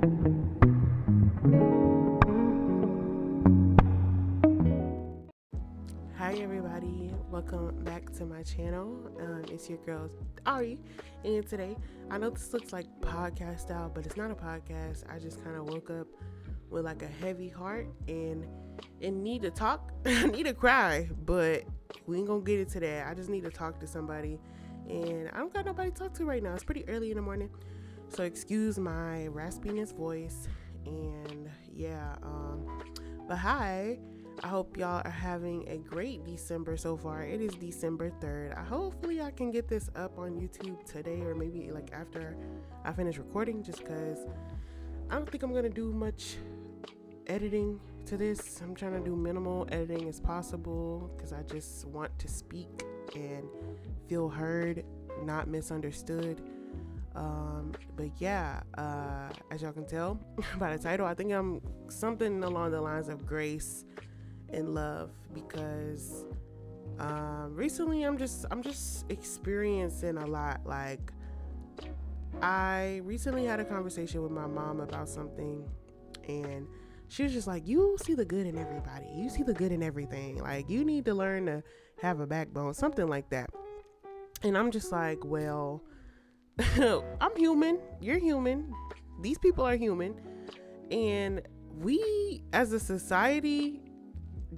Hi everybody, welcome back to my channel. It's your girl Ari, and today I know this looks like podcast style, but it's not a podcast. I just kind of woke up with like a heavy heart and need to talk. I need to cry, but we ain't gonna get into that. I just need to talk to somebody, and I don't got nobody to talk to right now. It's pretty early in the morning, so excuse my raspiness voice. And yeah, but hi. I hope y'all are having a great December so far. It is December 3rd. Hopefully I can get this up on YouTube today, or maybe like after I finish recording, just because I don't think I'm going to do much editing to this. I'm trying to do minimal editing as possible because I just want to speak and feel heard, not misunderstood. But yeah, as y'all can tell by the title, I think I'm something along the lines of grace and love, because recently I'm just experiencing a lot. Like, I recently had a conversation with my mom about something, and she was just like, you see the good in everybody, you see the good in everything, like you need to learn to have a backbone, something like that. And I'm just like, well, I'm human, you're human, these people are human, and we as a society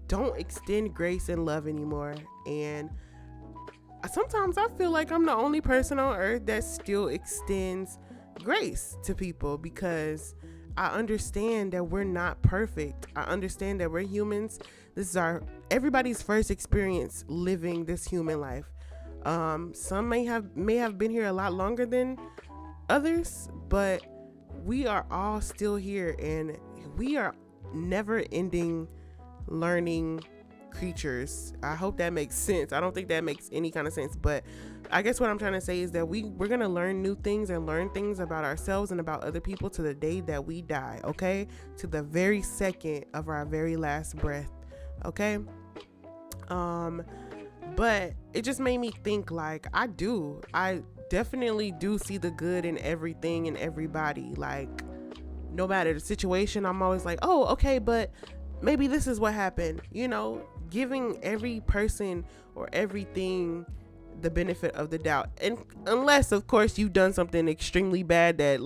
don't extend grace and love anymore. And sometimes I feel like I'm the only person on earth that still extends grace to people, because I understand that we're not perfect. I understand that we're humans. This is everybody's first experience living this human life. Some may have been here a lot longer than others, but we are all still here, and we are never ending learning creatures. I hope that makes sense. I don't think that makes any kind of sense, but I guess what I'm trying to say is that we're gonna learn new things and learn things about ourselves and about other people to the day that we die, okay? To the very second of our very last breath, okay? But it just made me think, like, I definitely do see the good in everything and everybody. Like, no matter the situation, I'm always like, oh, okay, but maybe this is what happened, giving every person or everything the benefit of the doubt. And unless, of course, you've done something extremely bad that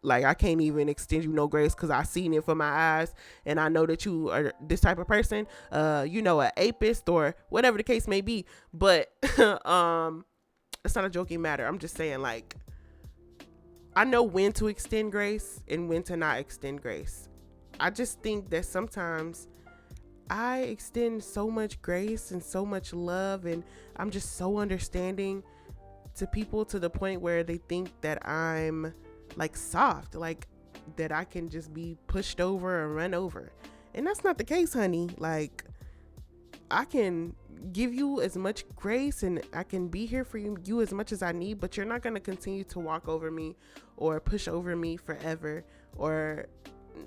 I can't even extend you no grace, because I seen it for my eyes, and I know that you are this type of person, an apist or whatever the case may be. But it's not a joking matter. I'm just saying, like, I know when to extend grace and when to not extend grace. I just think that sometimes I extend so much grace and so much love, and I'm just so understanding to people to the point where they think that I'm like soft, like that I can just be pushed over or run over. And that's not the case, honey. Like, I can give you as much grace and I can be here for you as much as I need, but you're not going to continue to walk over me or push over me forever or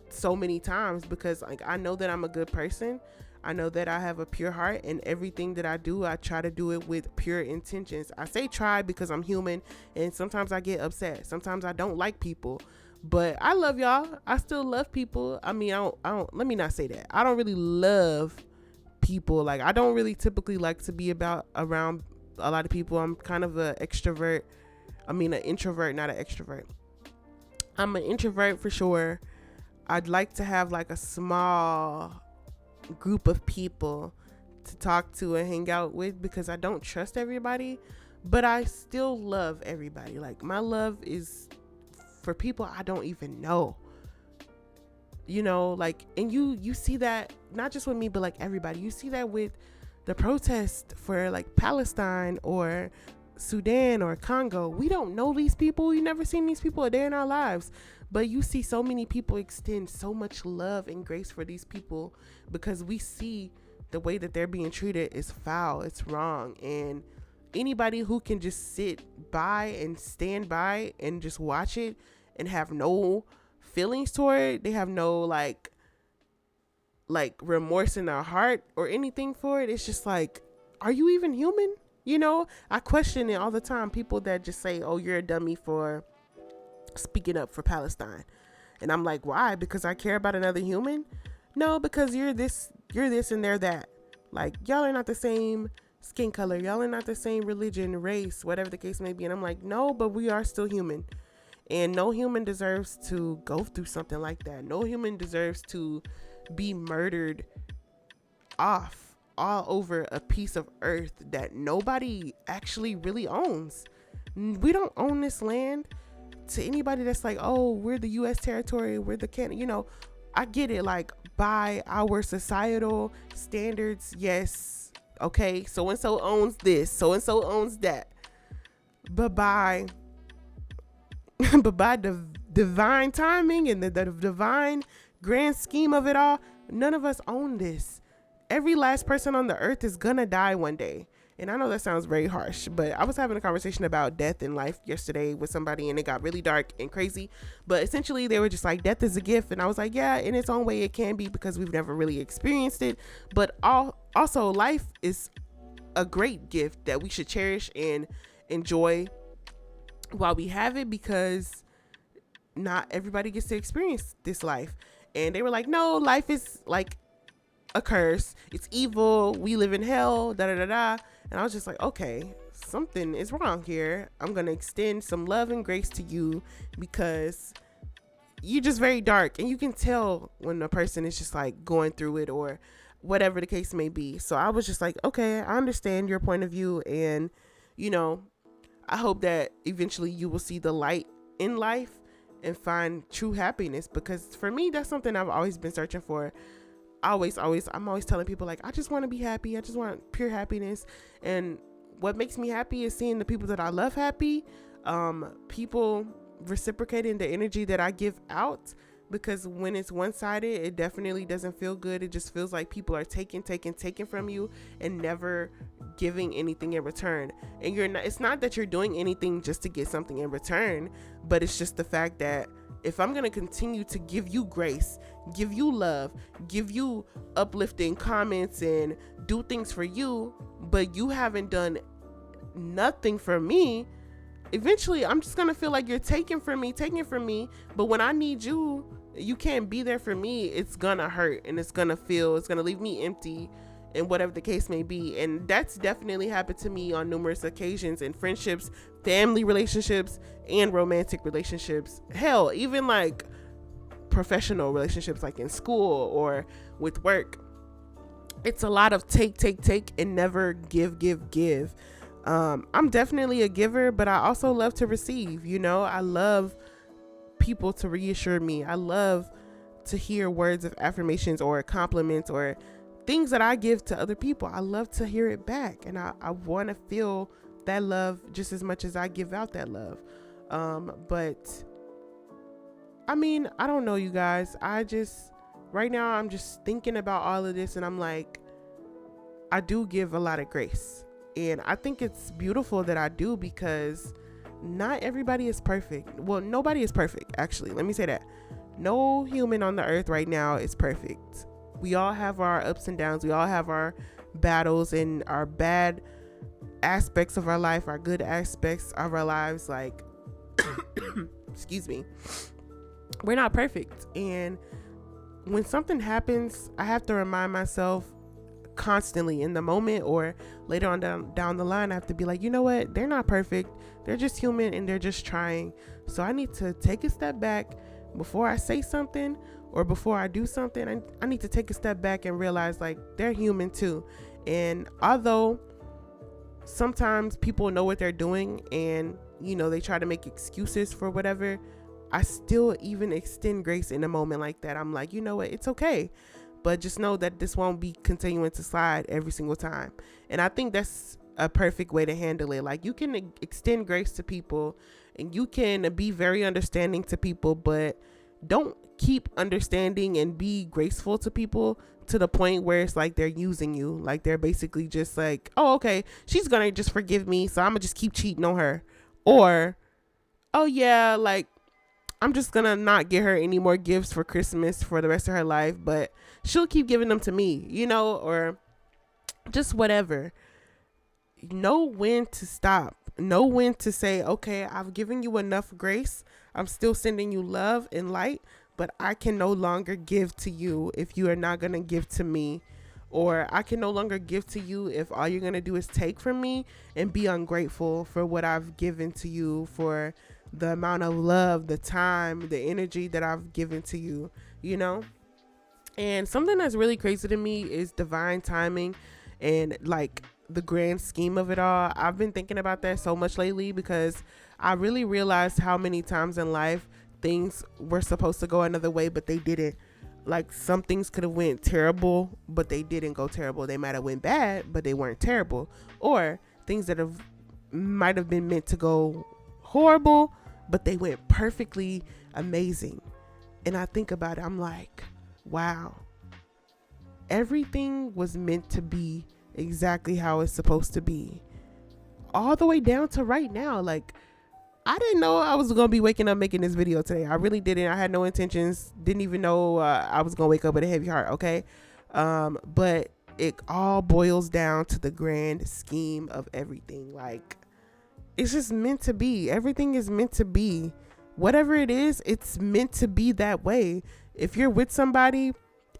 so many times, because like I know that I'm a good person. I know that I have a pure heart, and everything that I do, I try to do it with pure intentions. I say try because I'm human, and sometimes I get upset. Sometimes I don't like people, but I love y'all. I still love people. I mean, I don't let me not say that. I don't really love people. Like, I don't really typically like to be around a lot of people. I'm kind of an extrovert. I mean, an introvert, not an extrovert. I'm an introvert for sure. I'd like to have like a small group of people to talk to and hang out with, because I don't trust everybody, but I still love everybody. Like, my love is for people I don't even know, like, and you see that not just with me, but like everybody. You see that with the protest for like Palestine or Sudan or Congo. We don't know these people. We never seen these people a day in our lives, but you see so many people extend so much love and grace for these people, because we see the way that they're being treated is foul, it's wrong. And anybody who can just sit by and stand by and just watch it and have no feelings toward it, they have no like remorse in their heart or anything for it, it's just like, are you even human? I question it all the time. People that just say, oh, you're a dummy for speaking up for Palestine. And I'm like, why? Because I care about another human? No, because you're this and they're that. Like, y'all are not the same skin color. Y'all are not the same religion, race, whatever the case may be. And I'm like, no, but we are still human. And no human deserves to go through something like that. No human deserves to be murdered off all over a piece of earth that nobody actually really owns. We don't own this land. To anybody that's like, oh, we're the U.S. territory, we're the Canada, I get it. Like, by our societal standards, yes, okay, so and so owns this, so and so owns that, but by the divine timing and the divine grand scheme of it all, none of us own this. Every last person on the earth is gonna die one day. And I know that sounds very harsh, but I was having a conversation about death and life yesterday with somebody, and it got really dark and crazy. But essentially, they were just like, death is a gift. And I was like, yeah, in its own way, it can be, because we've never really experienced it. But also, life is a great gift that we should cherish and enjoy while we have it, because not everybody gets to experience this life. And they were like, no, life is like a curse. It's evil. We live in hell, da da da da. And I was just like, okay, something is wrong here. I'm going to extend some love and grace to you, because you're just very dark, and you can tell when a person is just like going through it or whatever the case may be. So I was just like, okay, I understand your point of view. And, I hope that eventually you will see the light in life and find true happiness, because for me, that's something I've always been searching for. I'm always telling people, like, I just want to be happy. I just want pure happiness. And what makes me happy is seeing the people that I love happy, people reciprocating the energy that I give out, because when it's one-sided, it definitely doesn't feel good. It just feels like people are taking from you and never giving anything in return. And it's not that you're doing anything just to get something in return, but it's just the fact that if I'm going to continue to give you grace, give you love, give you uplifting comments and do things for you, but you haven't done nothing for me, eventually I'm just going to feel like you're taking from me. But when I need you, you can't be there for me. It's going to hurt, and it's going to leave me empty, and whatever the case may be. And that's definitely happened to me on numerous occasions in friendships, family relationships, and romantic relationships. Hell, even like professional relationships, like in school or with work. It's a lot of take and never give. I'm definitely a giver, but I also love to receive. I love people to reassure me. I love to hear words of affirmations or compliments or things that I give to other people. I love to hear it back, and I want to feel that love just as much as I give out that love. But I mean, I don't know, you guys. Right now I'm just thinking about all of this, and I'm like, I do give a lot of grace, and I think it's beautiful that I do, because not everybody is perfect. Well, nobody is perfect, actually. Let me say that. No human on the earth right now is perfect. We all have our ups and downs. We all have our battles and our bad aspects of our life, our good aspects of our lives. Like, excuse me. We're not perfect. And when something happens, I have to remind myself constantly in the moment or later on down the line. I have to be like, you know what? They're not perfect. They're just human, and they're just trying. So I need to take a step back before I say something or before I do something. I need to take a step back and realize, like, they're human too. And although sometimes people know what they're doing and, they try to make excuses for whatever, I still even extend grace in a moment like that. I'm like, you know what? It's okay. But just know that this won't be continuing to slide every single time. And I think that's a perfect way to handle it. Like, you can extend grace to people, and you can be very understanding to people, but don't keep understanding and be graceful to people to the point where it's like they're using you. Like, they're basically just like, oh, okay, she's gonna just forgive me, so I'm gonna just keep cheating on her. Or, oh yeah, like, I'm just gonna not get her any more gifts for Christmas for the rest of her life, but she'll keep giving them to me, or just whatever. Know when to stop. Know when to say, okay, I've given you enough grace. I'm still sending you love and light, but I can no longer give to you if you are not going to give to me. Or I can no longer give to you if all you're going to do is take from me and be ungrateful for what I've given to you, for the amount of love, the time, the energy that I've given to you, you know? And something that's really crazy to me is divine timing and like the grand scheme of it all. I've been thinking about that so much lately because I really realized how many times in life things were supposed to go another way, but they didn't. Like some things could have went terrible, but they didn't go terrible. They might have went bad, but they weren't terrible. Or things that have might have been meant to go horrible, but they went perfectly amazing. And I think about it, I'm like, wow, everything was meant to be exactly how it's supposed to be, all the way down to right now. Like, I didn't know I was gonna be waking up making this video today. I really didn't. I had no intentions. Didn't even know I was gonna wake up with a heavy heart. Okay, but it all boils down to the grand scheme of everything. Like, it's just meant to be. Everything is meant to be. Whatever it is, it's meant to be that way. If you're with somebody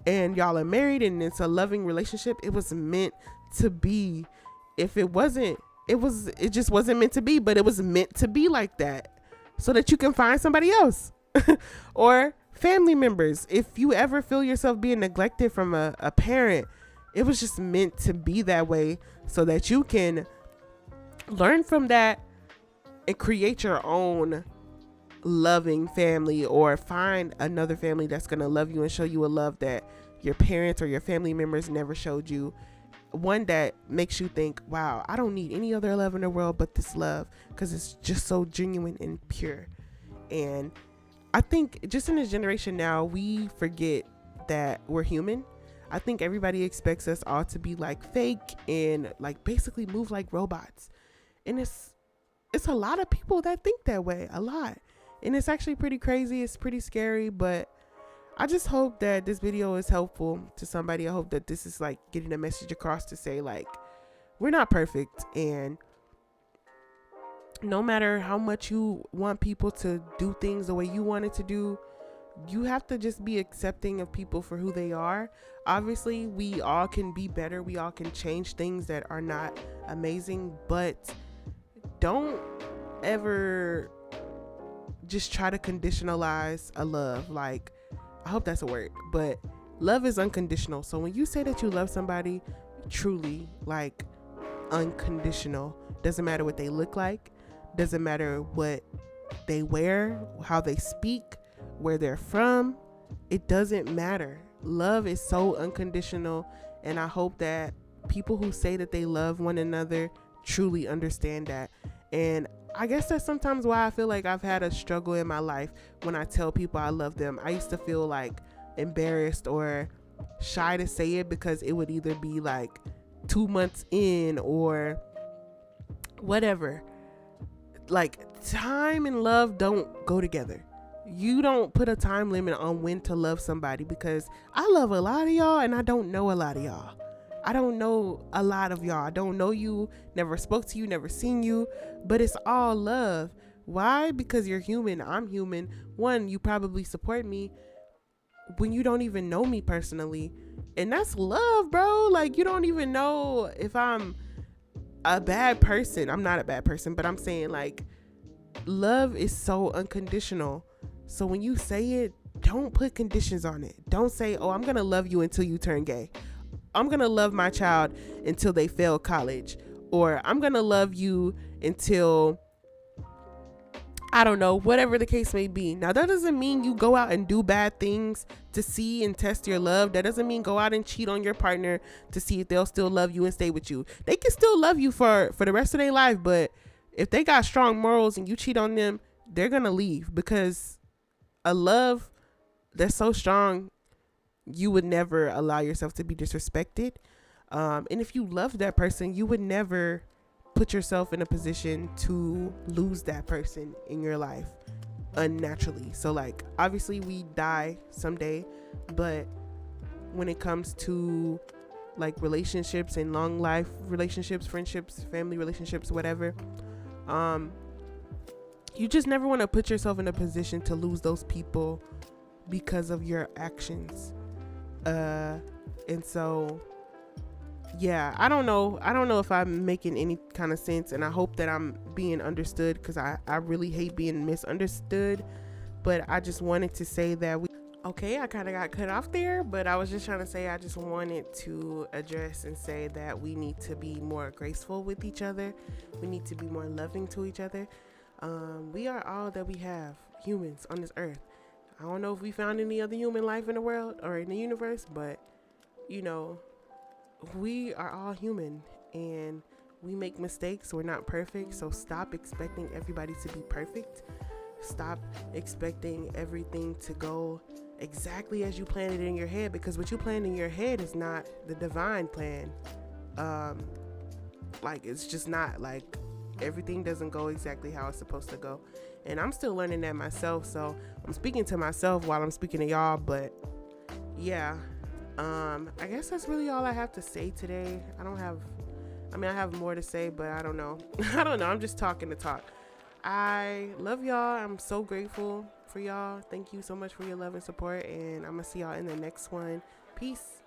and y'all are married and it's a loving relationship, it was meant to be. If it wasn't, it just wasn't meant to be, but it was meant to be like that so that you can find somebody else. Or family members. If you ever feel yourself being neglected from a parent, it was just meant to be that way so that you can learn from that and create your own loving family, or find another family that's going to love you and show you a love that your parents or your family members never showed you. One that makes you think, wow, I don't need any other love in the world but this love, because it's just so genuine and pure. And I think just in this generation now, we forget that we're human. I think everybody expects us all to be like fake and like basically move like robots. And it's a lot of people that think that way, a lot. And it's actually pretty crazy. It's pretty scary, but I just hope that this video is helpful to somebody. I hope that this is like getting a message across to say, like, we're not perfect. And no matter how much you want people to do things the way you want it to do, you have to just be accepting of people for who they are. Obviously, we all can be better. We all can change things that are not amazing, but don't ever just try to conditionalize a love. Like, I hope that's a word, but love is unconditional. So when you say that you love somebody, truly, like, unconditional, doesn't matter what they look like, doesn't matter what they wear, how they speak, where they're from, it doesn't matter. Love is so unconditional, and I hope that people who say that they love one another truly understand that. And I guess that's sometimes why I feel like I've had a struggle in my life when I tell people I love them. I used to feel like embarrassed or shy to say it because it would either be like 2 months in or whatever. Like, time and love don't go together. You don't put a time limit on when to love somebody, because I love a lot of y'all and I don't know a lot of y'all. I don't know a lot of y'all. I don't know you, never spoke to you, never seen you, but it's all love. Why? Because you're human. I'm human. One, you probably support me when you don't even know me personally. And that's love, bro. Like, you don't even know if I'm a bad person. I'm not a bad person, but I'm saying, like, love is so unconditional. So when you say it, don't put conditions on it. Don't say, oh, I'm going to love you until you turn gay. I'm going to love my child until they fail college. Or I'm going to love you until, I don't know, whatever the case may be. Now, that doesn't mean you go out and do bad things to see and test your love. That doesn't mean go out and cheat on your partner to see if they'll still love you and stay with you. They can still love you for the rest of their life, but if they got strong morals and you cheat on them, they're going to leave, because a love that's so strong, you would never allow yourself to be disrespected. And if you love that person, you would never put yourself in a position to lose that person in your life unnaturally. So, like, obviously we die someday, but when it comes to like relationships and long life relationships, friendships, family relationships, whatever, you just never want to put yourself in a position to lose those people because of your actions. And so, yeah, I don't know if I'm making any kind of sense, and I hope that I'm being understood, because I really hate being misunderstood. But I just wanted to say that okay, I kind of got cut off there, but I was just trying to say I just wanted to address and say that we need to be more graceful with each other. We need to be more loving to each other. We are all that we have, humans on this earth. I don't know if we found any other human life in the world or in the universe, but you know, we are all human and we make mistakes. We're not perfect. So stop expecting everybody to be perfect. Stop expecting everything to go exactly as you planned it in your head, because what you planned in your head is not the divine plan. Like, it's just not. Like, everything doesn't go exactly how it's supposed to go, and I'm still learning that myself. So I'm speaking to myself while I'm speaking to y'all. But yeah, I guess that's really all I have to say today. I have more to say, but I don't know. I'm just talking to talk. I love y'all. I'm so grateful for y'all. Thank you so much for your love and support, and I'm gonna see y'all in the next one. Peace.